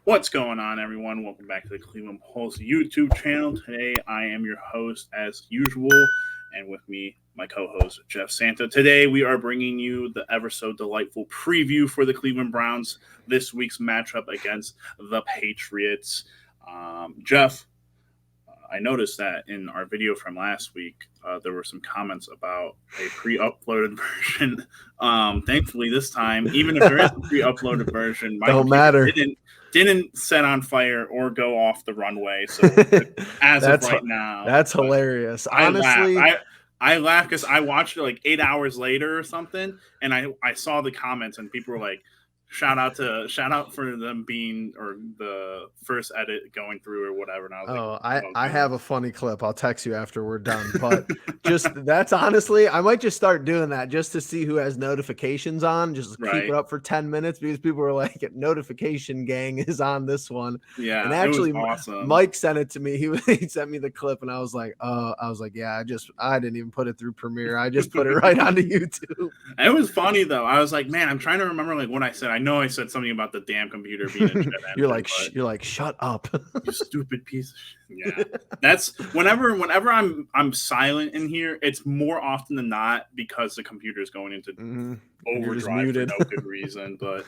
What's going on, everyone? Welcome back to the Cleveland Pulse YouTube channel. Today, I am your host, as usual, and with me, my co host, Jeff Santa. Today, we are bringing you the ever so delightful preview for the Cleveland Browns this week's matchup against the Patriots. Jeff, I noticed that in our video from last week, there were some comments about a pre-uploaded version. Thankfully, this time, even if there is a pre-uploaded version, my Don't computer matter. didn't set on fire or go off the runway. So as of that's right now, that's but hilarious. I laughed. Honestly, I laughed because I watched it like 8 hours later or something, and I saw the comments and people were like, shout out for them being or the first edit going through or whatever, and I was like, oh, I oh I good. have a funny clip. I'll text you after we're done. But just that's honestly, I might just start doing that just to see who has notifications on. Just keep Right. it up for 10 minutes because people are like, notification gang is on this one. And Yeah, it was actually, awesome. Mike sent it to me. He sent me the clip, and I was like, yeah, I didn't even put it through Premiere. I just put it right onto YouTube. It was funny though. I was like, man, I'm trying to remember like what I said. I know I said something about the damn computer being a jet engine, but You're like, shut up. you stupid piece of shit. Yeah. That's whenever I'm silent in here, it's more often than not because the computer is going into Mm-hmm. And you're just overdrive for muted. no good reason. But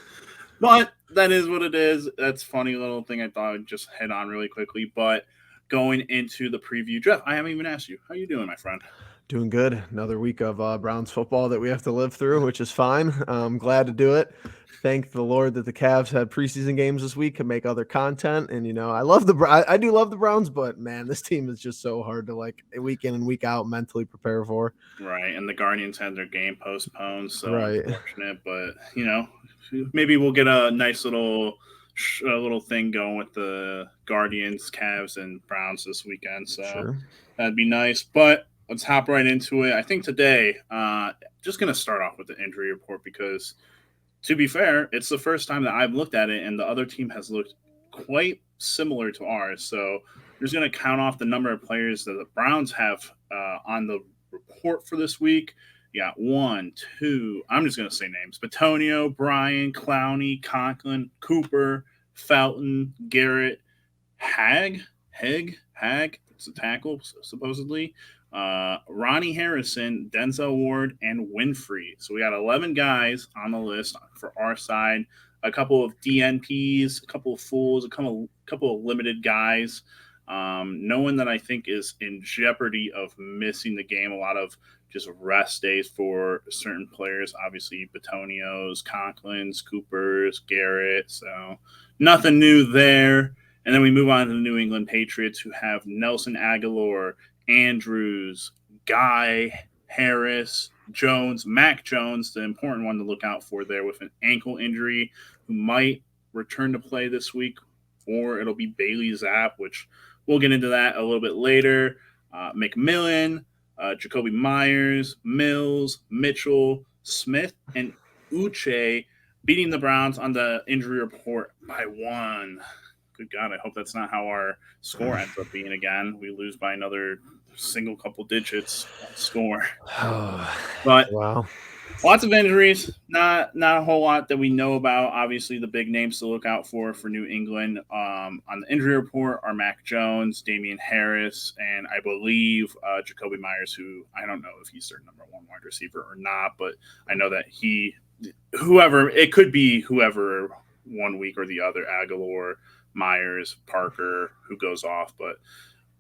that is what it is. That's a funny little thing I thought I'd just hit on really quickly. But going into the preview, Jeff, I haven't even asked you. How you doing, my friend? Doing good. Another week of Browns football that we have to live through, which is fine. I'm glad to do it. Thank the Lord that the Cavs had preseason games this week and make other content. And I love I do love the Browns, but man, this team is just so hard to like week in and week out mentally prepare for. Right, and the Guardians had their game postponed, so Right. unfortunate. But maybe we'll get a nice little thing going with the Guardians, Cavs, and Browns this weekend. So Sure. that'd be nice. But let's hop right into it. I think today, just gonna start off with the injury report because, to be fair, it's the first time that I've looked at it, and the other team has looked quite similar to ours. So I'm just gonna count off the number of players that the Browns have on the report for this week. You got one, two. I'm just gonna say names: Batonio, Bryan, Clowney, Conklin, Cooper, Felton, Garrett, Hag. It's a tackle supposedly. Ronnie Harrison, Denzel Ward, and Winfrey. So we got 11 guys on the list for our side. A couple of DNPs, a couple of fools, a couple of limited guys. No one that I think is in jeopardy of missing the game. A lot of just rest days for certain players. Obviously, Batonio's, Conklin's, Cooper's, Garrett. So nothing new there. And then we move on to the New England Patriots, who have Nelson Aguilar, Andrews, Guy, Harris, Jones, Mac Jones, the important one to look out for there with an ankle injury, who might return to play this week, or it'll be Bailey Zapp, which we'll get into that a little bit later. McMillan, Jacoby Myers, Mills, Mitchell, Smith, and Uche beating the Browns on the injury report by one. Good God, I hope that's not how our score ends up being again. We lose by another single couple digits score. But Wow. lots of injuries, not a whole lot that we know about. Obviously, the big names to look out for New England on the injury report are Mac Jones, Damian Harris, and I believe Jacoby Myers, who I don't know if he's their number one wide receiver or not, but I know that whoever it could be, whoever one week or the other, Aguilar, Myers, Parker, who goes off, but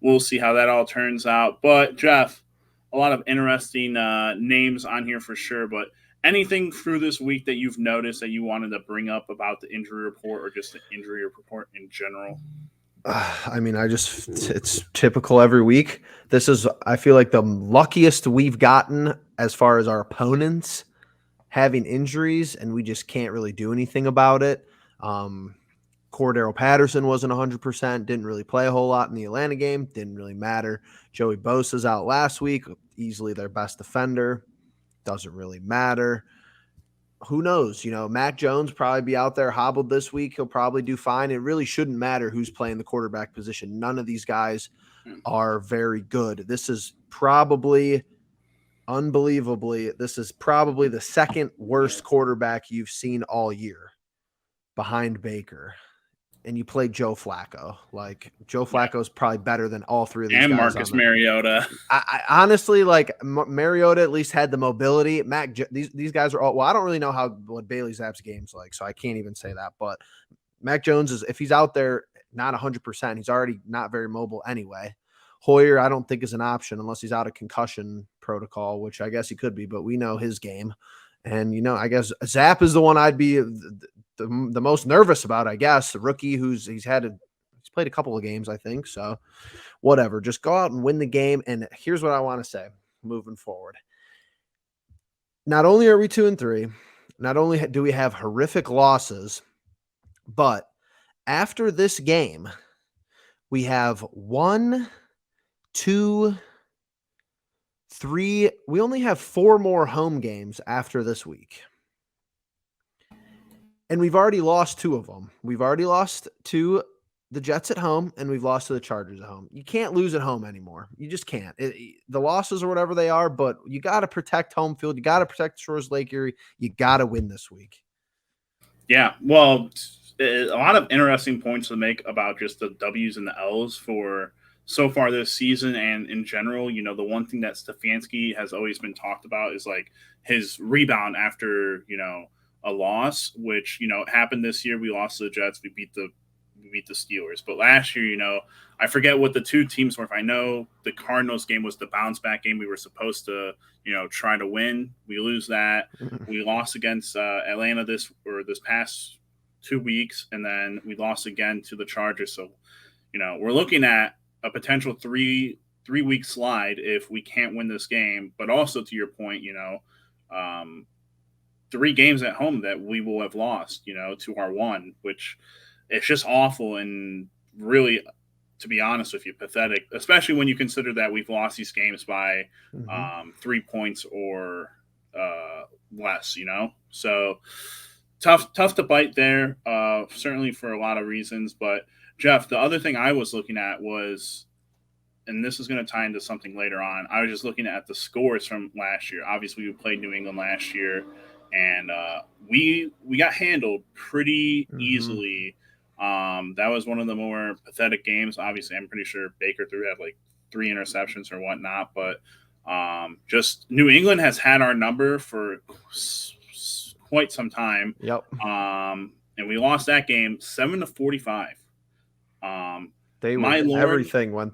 we'll see how that all turns out. But Jeff, a lot of interesting names on here for sure. But anything through this week that you've noticed that you wanted to bring up about the injury report or just the injury report in general? I mean, it's typical every week. I feel like the luckiest we've gotten as far as our opponents having injuries, and we just can't really do anything about it. Um, Cordero Patterson wasn't 100%, didn't really play a whole lot in the Atlanta game, didn't really matter. Joey Bosa's out last week, easily their best defender, doesn't really matter. Who knows? Mac Jones probably be out there hobbled this week. He'll probably do fine. It really shouldn't matter who's playing the quarterback position. None of these guys are very good. This is probably unbelievably, this is probably the second worst quarterback you've seen all year behind Baker. and you play Joe Flacco. Like Joe Yeah, Flacco is probably better than all three of these and guys on Marcus the. Mariota. I honestly like Mariota at least had the mobility. These guys are all well. I don't really know what Bailey Zapp's game's like, so I can't even say that. But Mac Jones is if he's out there not 100%, he's already not very mobile anyway. Hoyer, I don't think is an option unless he's out of concussion protocol, which I guess he could be, but we know his game. And I guess Zapp is the one I'd be the most nervous about. I guess the rookie he's played a couple of games, I think. So whatever, just go out and win the game. And here's what I want to say moving forward. Not only are we 2-3, not only do we have horrific losses, but after this game, we have 1, 2, 3. We only have 4 more home games after this week. And we've already lost 2 of them. We've already lost to the Jets at home, and we've lost to the Chargers at home. You can't lose at home anymore. You just can't. The losses are whatever they are, but you got to protect home field. You got to protect Shores Lake Erie. You got to win this week. Yeah, well, a lot of interesting points to make about just the W's and the L's for so far this season and in general. The one thing that Stefanski has always been talked about is like his rebound after a loss, which happened this year. We lost to the Jets. We beat the Steelers, but last year, I forget what the two teams were. If I know the Cardinals game was the bounce back game we were supposed to try to win. We lose that. We lost against Atlanta this past 2 weeks, and then we lost again to the Chargers. So, we're looking at a potential three-week slide if we can't win this game. But also to your point, 3 games at home that we will have lost, to our one, which it's just awful and really, to be honest with you, pathetic, especially when you consider that we've lost these games by 3 points or less, So tough to bite there, certainly for a lot of reasons. But Jeff, the other thing I was looking at was, and this is going to tie into something later on, I was just looking at the scores from last year. Obviously, we played New England last year, and we got handled pretty easily. That was one of the more pathetic games. Obviously, I'm pretty sure Baker threw had like 3 interceptions or whatnot, but just New England has had our number for quite some time. Yep. And we lost that game 7-45. Everything went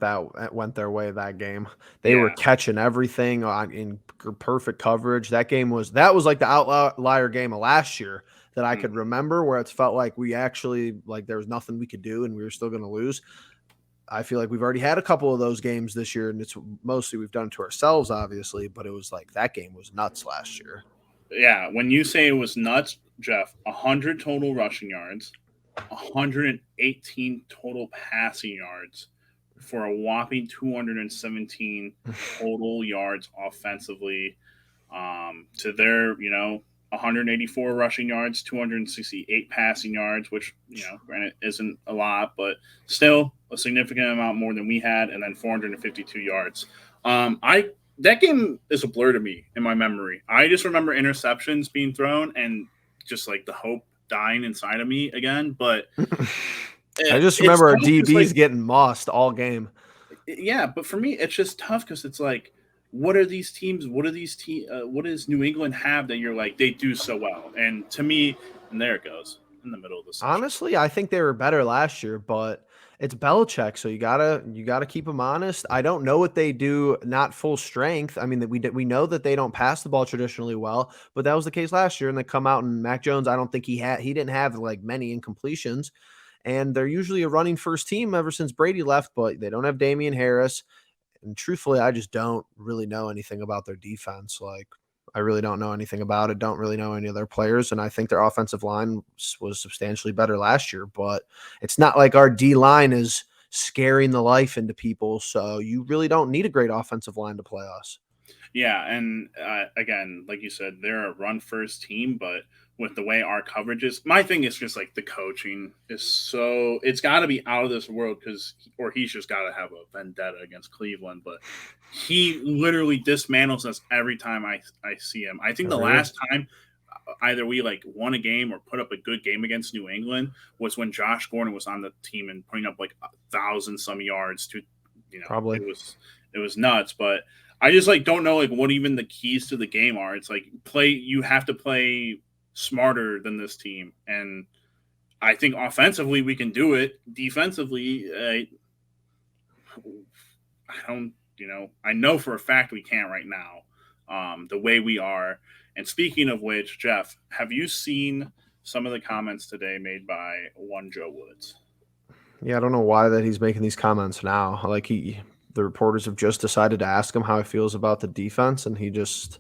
their way that game. They were catching everything in perfect coverage. That was like the outlier game of last year that I could remember, where it's felt like we actually there was nothing we could do and we were still going to lose. I feel like we've already had a couple of those games this year, and it's mostly we've done it to ourselves, obviously. But it was like that game was nuts last year. Yeah, when you say it was nuts, Jeff, 100 total rushing yards, 118 total passing yards for a whopping 217 total yards offensively. To their, 184 rushing yards, 268 passing yards, which, granted isn't a lot, but still a significant amount more than we had, and then 452 yards. That game is a blur to me in my memory. I just remember interceptions being thrown and just like the hope dying inside of me again. But I just remember our DBs getting mossed all game. Yeah, but for me, it's just tough because it's like, what are these teams? What does New England have that you're like they do so well? And to me, and there it goes in the middle of the session. Honestly, I think they were better last year, but it's Belichick, so you gotta keep them honest. I don't know what they do not full strength. I mean, we know that they don't pass the ball traditionally well, but that was the case last year. And they come out and Mac Jones, I don't think he didn't have like many incompletions, and they're usually a running first team ever since Brady left, but they don't have Damian Harris. And truthfully, I just don't really know anything about their defense. Like, I really don't know anything about it. Don't really know any of their players. And I think their offensive line was substantially better last year, but it's not like our D line is scaring the life into people. So you really don't need a great offensive line to play us. Yeah, and again, like you said, they're a run first team, but with the way our coverage is, my thing is just like the coaching is so it's got to be out of this world or he's just got to have a vendetta against Cleveland. But he literally dismantles us every time I see him. I think the last time either we like won a game or put up a good game against New England was when Josh Gordon was on the team and putting up like 1,000 some yards to, Probably. it was nuts. But I just like don't know like what even the keys to the game are. It's like you have to play smarter than this team, and I think offensively we can do it. Defensively, I don't, I know for a fact we can't right now, the way we are. And speaking of which, Jeff, have you seen some of the comments today made by one Joe Woods? Yeah, I don't know why that he's making these comments now. Like the reporters have just decided to ask him how he feels about the defense, and he just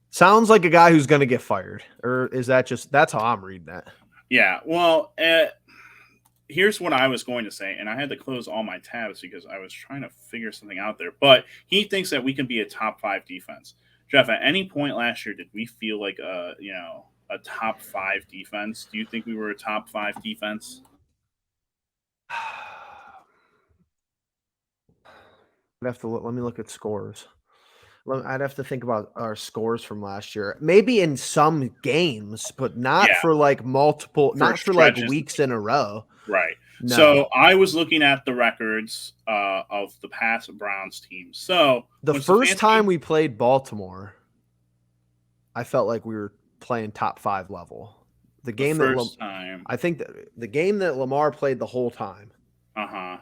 sounds like a guy who's going to get fired. Or is that just that's how I'm reading that? Yeah, well, here's what I was going to say, and I had to close all my tabs because I was trying to figure something out there. But he thinks that we can be a top five defense. Jeff, at any point last year, did we feel like a top five defense? Do you think we were a top five defense? I'd have to let me look at scores. I'd have to think about our scores from last year. Maybe in some games, but not Yeah, for like multiple, for not for like stretches. weeks in a row. Right. No. So I was looking at the records of the past Browns teams. So The when first time Stefanski, we played Baltimore, I felt like we were playing top 5 level. The the game that first time, I think that the game that Lamar played the whole time, uh huh.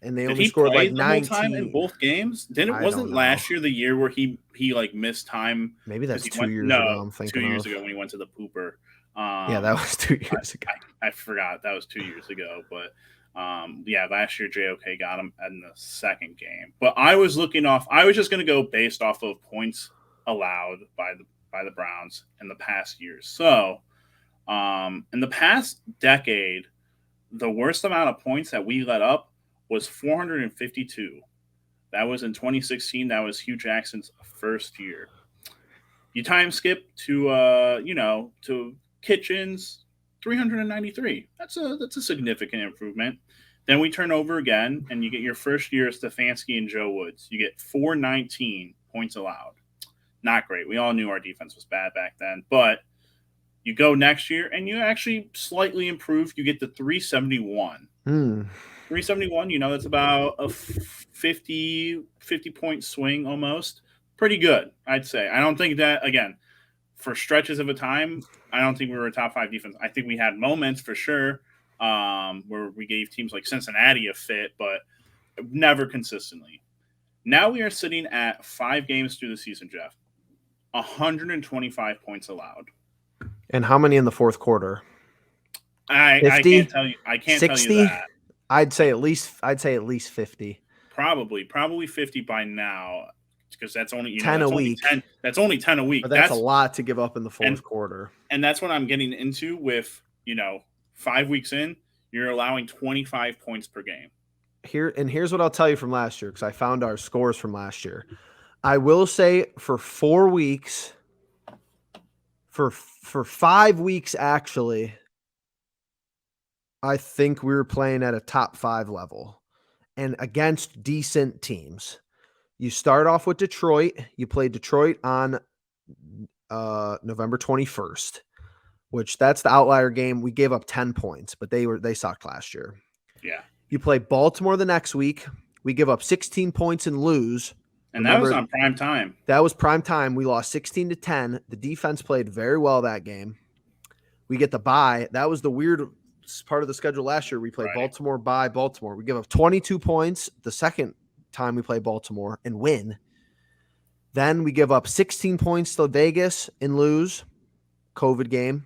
and they Did only he scored play like the whole time in 19. both games? Didn't I don't wasn't know. last year the year where he like missed time Maybe because that's he 2 went years ago no I'm 2 thinking years of. ago when he went to the pooper. Yeah, that Um, was 2 I, years ago. I forgot that was 2 years ago, but yeah, last year JOK got him in the second game. But I was looking off. I was just going to go based off of points allowed by the Browns in the past years. So in the past decade, the worst amount of points that we let up was 452. That was in 2016. That was Hugh Jackson's first year. You time skip to to Kitchens 393. That's a significant improvement. Then we turn over again, and you get your first year Stefanski and Joe Woods. You get 419 points allowed. Not great. We all knew our defense was bad back then, but you go next year and you actually slightly improve. You get to 371. Hmm. 371, that's about a 50 point swing almost. Pretty good, I'd say. I don't think that, again, for stretches of a time, I don't think we were a top five defense. I think we had moments for sure where we gave teams like Cincinnati a fit, but never consistently. Now we are sitting at 5 games through the season, Jeff. 125 points allowed. And how many in the fourth quarter? I can't 50? tell you. I can't tell you 60? that. I'd say at least 50. Probably 50 by now, because that's only 10 a that's only week. 10. That's only 10 a But week. that's a That's lot to give up in the and fourth quarter. and that's what I'm getting into with 5 weeks in, you're allowing 25 points per game. Here's what I'll tell you from last year, because I found our scores from last year. I will say for 4 weeks, for 5 weeks actually, I think we were playing at a top 5 level and against decent teams. You start off with Detroit. You played Detroit on November 21st, which that's the outlier game. We gave up 10 points, but they sucked last year. Yeah, You play Baltimore the next week. We give up 16 points and lose. and that was Remember, on prime time. that was prime time. We lost 16-10. The defense played very well that game. We get the bye. That was the weird part of the schedule last year. We played Right. Baltimore by Baltimore. We give up 22 points the second time we play Baltimore and win. Then we give up 16 points to Vegas and lose. COVID game.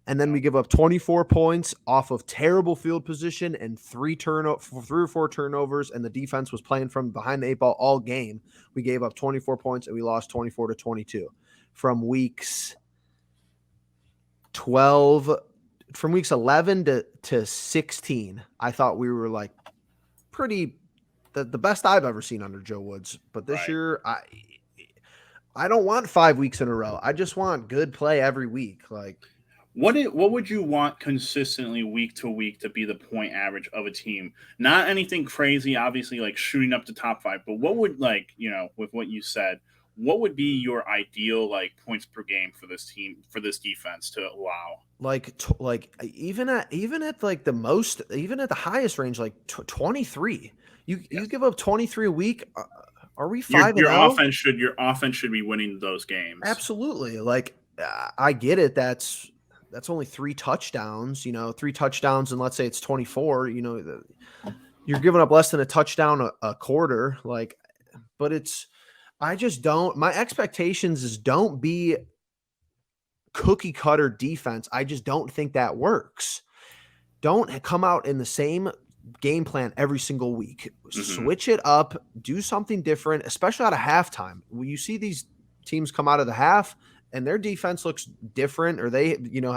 And then we give up 24 points off of terrible field position and 3 or 4 turnovers, and the defense was playing from behind the 8 ball all game. We gave up 24 points and we lost 24-22. From weeks 11 to 16, I thought we were like pretty the best I've ever seen under Joe Woods. But this Right. year, I don't want 5 weeks in a row. I just want good play every week. Like, What would you want consistently week to week to be the point average of a team? Not anything crazy, obviously, like shooting up to top five, but what would with what you said? what would be your ideal like points per game for this team for this defense to allow? Even at like the most, even at the highest range, like 23. You Yes. give up 23 a week. Are we 5-0? Your offense should be winning those games. Absolutely. Like I get it. That's only three touchdowns. Three touchdowns, and let's say it's 24. You're giving up less than a touchdown a quarter. Like, but it's I just don't. My expectations is don't be cookie cutter defense. I just don't think that works. Don't come out in the same game plan every single week. Hmm. Switch it up, do something different, especially out of halftime. When you see these teams come out of the half and their defense looks different, or they,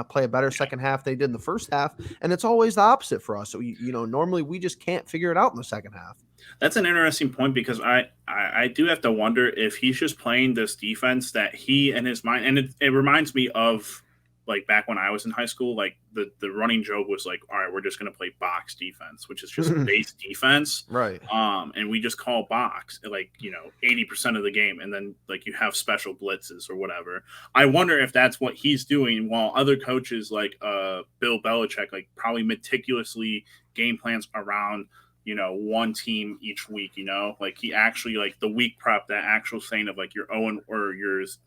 play a better second half they did in the first half, and it's always the opposite for us. So, normally we just can't figure it out in the second half. That's an interesting point because I do have to wonder if he's just playing this defense that he and his mind, and it reminds me of like back when I was in high school, like the running joke was like, all right, we're just going to play box defense, which is just base defense. Right. And we just call box like, 80% of the game. And then like you have special blitzes or whatever. I wonder if that's what he's doing while other coaches like Bill Belichick, like probably meticulously game plans around one team each week, like he actually like the week prep, that actual saying of like your Owen or yours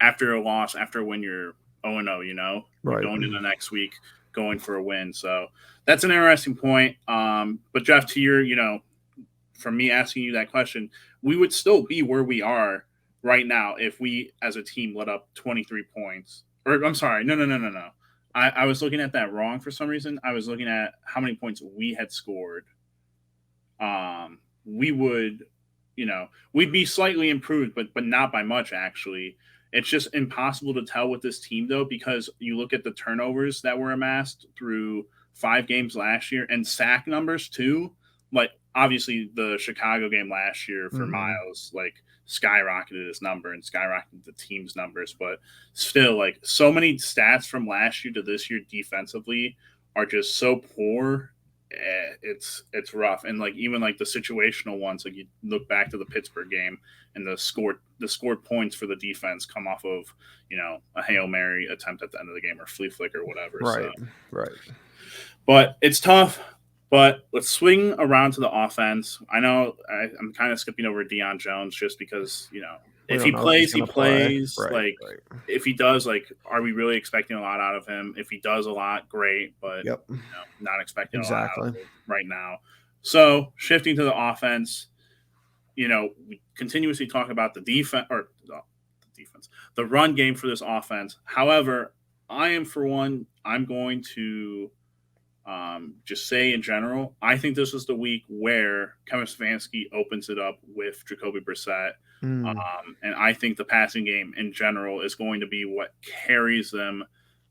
after a loss, after when you're 0-0, you're Right. going into the next week, going for a win. So that's an interesting point. But Jeff, to your, from me asking you that question, we would still be where we are right now if we as a team let up 23 points. Or I'm sorry, no. I was looking at that wrong for some reason. I was looking at how many points we had scored. We would, we'd be slightly improved, but not by much actually. It's just impossible to tell with this team though, because you look at the turnovers that were amassed through 5 games last year and sack numbers too. Like obviously the Chicago game last year for Mm-hmm. Miles, like skyrocketed his number and skyrocketed the team's numbers, but still like so many stats from last year to this year defensively are just so poor. It's rough, and like even like the situational ones, like you look back to the Pittsburgh game and the scored points for the defense come off of a Hail Mary attempt at the end of the game or flea flick or whatever. So Right. Right. but it's tough. But let's swing around to the offense. I know I'm kind of skipping over Deion Jones just because We if don't he know if he's plays, he gonna play. plays. Right. Like Right. if he does, like are we really expecting a lot out of him? If he does a lot, great. But Yep. not expecting a lot out Exactly. of him right now. So shifting to the offense, we continuously talk about the defense or the defense, the run game for this offense. However, I am for one, I'm going to just say in general, I think this is the week where Kevin Stefanski opens it up with Jacoby Brissett. Mm. And I think the passing game in general is going to be what carries them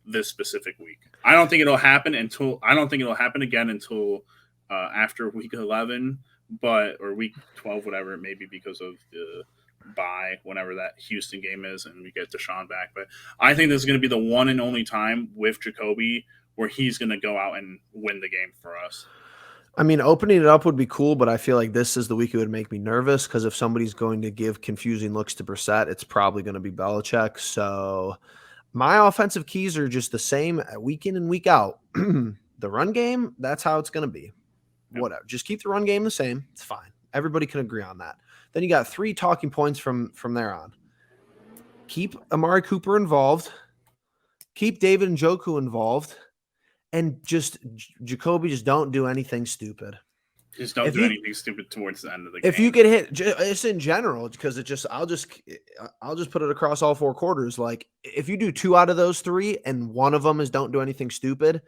this specific week. I don't think it'll happen again until after week 11, or week 12, whatever it may be, because of the bye whenever that Houston game is and we get Deshaun back. But I think this is going to be the one and only time with Jacoby where he's going to go out and win the game for us. I mean, opening it up would be cool, but I feel like this is the week it would make me nervous because if somebody's going to give confusing looks to Brissett, it's probably going to be Belichick. So my offensive keys are just the same week in and week out. The run game, that's how it's going to be. Yep. Whatever. Just keep the run game the same. It's fine. Everybody can agree on that. Then you got 3 talking points from there on. Keep Amari Cooper involved. Keep David Njoku involved. And just Jacoby, just don't do anything stupid. Just don't If do you anything stupid towards the end of the if you game. get hit, it's in general because I'll just put it across all 4 quarters. Like if you do 2 out of those 3 and one of them is don't do anything stupid,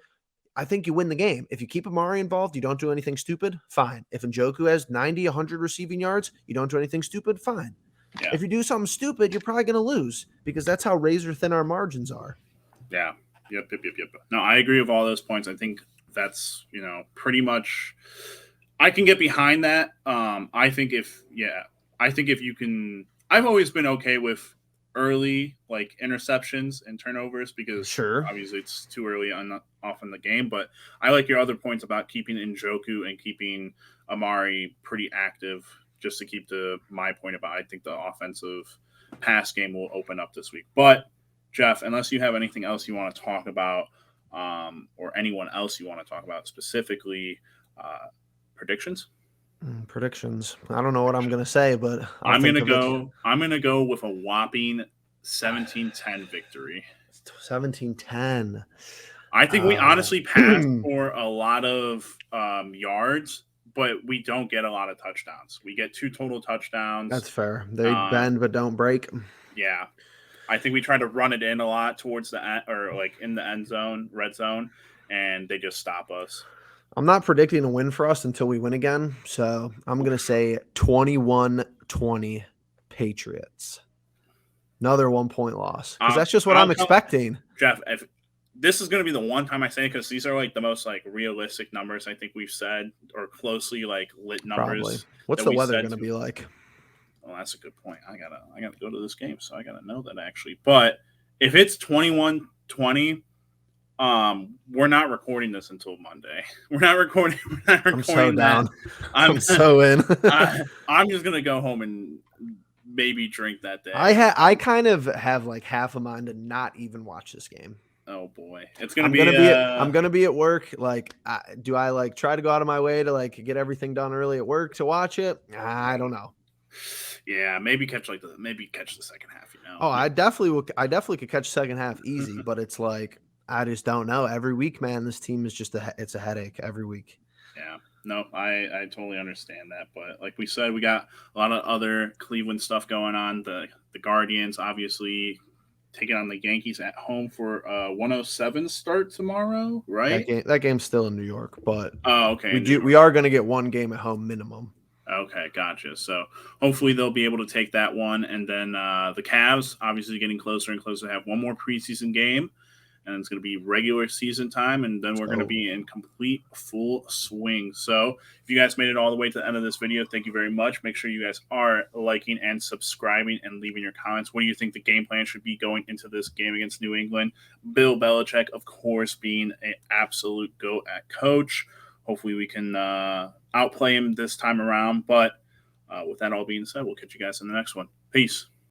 I think you win the game. If you keep Amari involved, you don't do anything stupid, fine. If Njoku has 90, 100 receiving yards, you don't do anything stupid, fine. Yeah. If you do something stupid, you're probably going to lose because that's how razor thin our margins are. Yeah. Yep. No, I agree with all those points. I think that's, pretty much I can get behind that. I think if you can I've always been okay with early like interceptions and turnovers because Sure. obviously it's too early on off in the game, but I like your other points about keeping Njoku and keeping Amari pretty active just to keep my point about I think the offensive pass game will open up this week. But Jeff, unless you have anything else you want to talk about, or anyone else you want to talk about specifically, uh, predictions. Predictions. I don't know what I'm gonna say, but I'll I'm think gonna of it. go. I'm gonna go with a whopping 17-10 victory. 17-10. I think we Uh, honestly pass for a lot of yards, but we don't get a lot of touchdowns. We get 2 total touchdowns. that's fair. They Uh, bend but don't break. yeah, I think we try to run it in a lot towards the end, or like in the end zone, red zone, and they just stop us. I'm not predicting a win for us until we win again. So I'm going to say 21-20 Patriots. Another 1 point loss because that's just what I'm I'll tell expecting. Jeff, if this is going to be the one time I say it, because these are like the most like realistic numbers I think we've said, or closely like lit Probably. numbers What's that the we weather said going to to. be like? Well, that's a good point. I gotta go to this game, so I gotta know that actually. But if it's 21-20, we're not recording this until Monday. We're not recording. We're not I'm so recording that. down. I'm I'm so in. I'm just gonna go home and maybe drink that day. I kind of have like half a mind to not even watch this game. Oh boy, it's gonna be I'm gonna be at work. Like, do I like try to go out of my way to like get everything done early at work to watch it? I don't know. yeah, maybe catch the second half. Oh, I definitely will. I definitely could catch second half easy, but it's like I just don't know. Every week, man, this team is just it's a headache every week. Yeah. No, I totally understand that. But like we said, we got a lot of other Cleveland stuff going on. The Guardians obviously taking on the Yankees at home for a 107 start tomorrow, right? That game's still in New York, but Oh, okay, New we York. are going to get one game at home minimum. Okay, gotcha. So hopefully they'll be able to take that one, and then the Cavs obviously getting closer and closer to have one more preseason game, and it's going to be regular season time, and then we're going to So be in complete full swing. So if you guys made it all the way to the end of this video, thank you very much. Make sure you guys are liking and subscribing and leaving your comments. What do you think the game plan should be going into this game against New England? Bill Belichick, of course, being an absolute go at coach. Hopefully we can outplay him this time around. But with that all being said, we'll catch you guys in the next one. Peace.